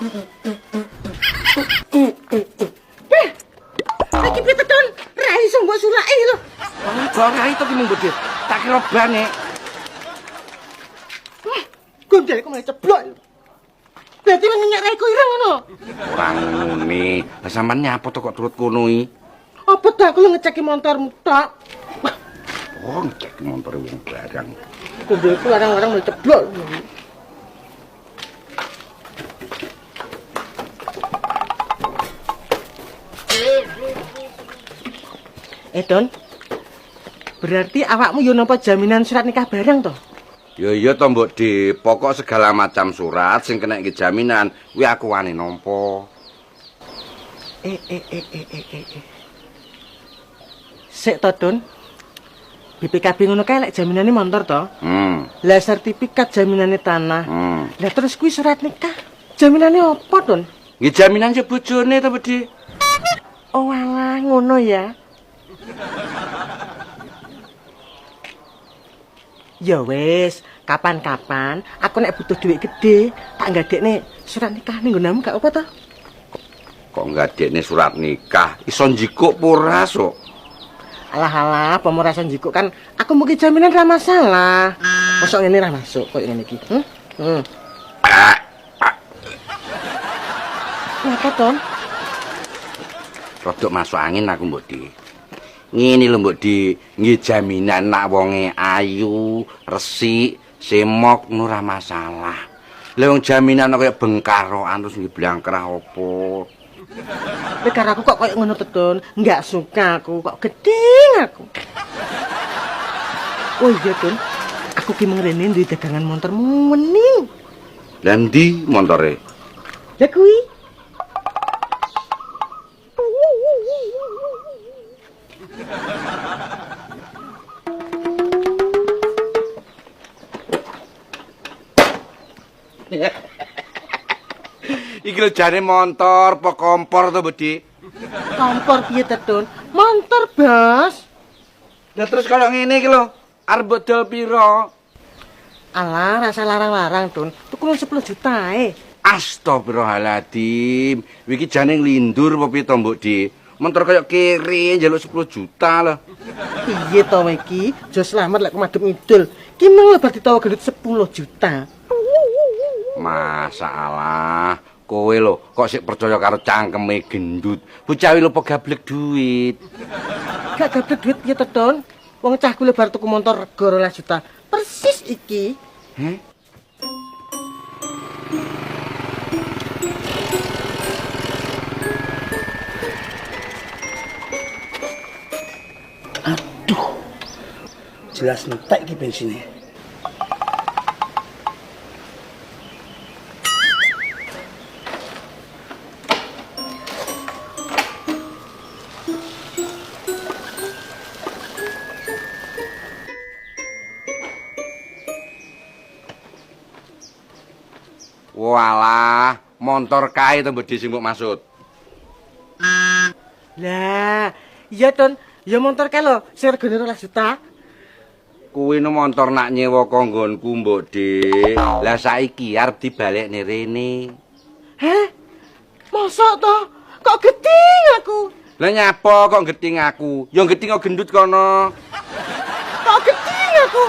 Iki piye Don? Ra iso mbok sulake lho. Ora itu ki mung gede. Tak kira bane. Gondel kok malah ceblok. Berarti minyak raiku ireng ngono. Ora ngene. Lah sampean nyapa to kok turut kono iki? Apa dak aku ngeceki montormu tok? Oh, ngecek montore wong barang. Gondelku larang-larang malah ceblok. Don, berarti awakmu yo nampa jaminan surat nikah bareng toh? Ya iya to Mbok Di, pokok segala macam surat sing kena iki jaminan kuwi aku wani nampa. Sik to, Don. BPKB ngono kae lek jaminane motor to? Lah sertifikat jaminane tanah. Lah terus kuwi surat nikah. Jaminane apa, Don? Nggih jaminan bojone to, Mbok Di. Oh alah, ngono ya. Ya wis, kapan-kapan aku nek butuh duit gede, tak nggadekne surat nikah ning nggonmu gak apa to? Kok nggadekne surat nikah, iso njikuk pura sok. Alah, pemerasan jikuk kan aku mungkin jaminan ra masalah. Mosok ngene ra masuk koyo ngene iki. Ngapa, Ton? Rodok masuk angin aku Mbok Di. Ngene lho Mbok Di, nggih jaminan nak wonge ayu, resik, semok ora masalah. Lah wong jaminan kaya bengkaroan terus nggih blangkrah opo. Bekar aku kok koyo ngono to, Don. Enggak suka aku, kok gedeng aku. Oh iya, Don. Aku ki mengrene duwe dagangan motor muni. Lah ndi montore? Lah kuwi. Iki lho jane motor apa kompor to, Mbok Di? Kompor piye to, Don? Motor, Bos. Lah terus kalau ngene iki lho, arep bodol pira? Alah, rasa larang-larang, Don. Tuku 10 juta ae. Astagfirullahaladzim. Iki jane nglindur apa piye to, Mbok Di? Motor kaya kere njaluk 10 juta lho. Piye to iki? Jo slamet lek madhep ngidul. Ki mung lebar ditawa gendut 10 juta. Masalah. Kowe lho kok sik percaya karo cangkeme gendut. Bocah lho apa gablek duit. Gak gablek duit piye to, Don? Wong cahku lebar tuku motor rega 12 juta. Persis iki. Heh? Aduh. Jelas entek iki bensinnya. Walah, motor kae to Mbok Di sing mbok maksud. Lah, iya, Don. Ya motor kae lho, sing regane 12 juta. Kuwi no motor nak nyewa kanggonku Mbok Di. Lah saiki arep dibalekne rene. Heh? Mosok to? Kok geding aku? Lah nyapa kok geting aku? Ya geting kok gendut kono. Kok geding aku?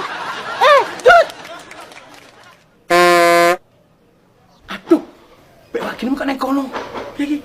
Dut! Aduh. Bek wagine kok nek kono. Iki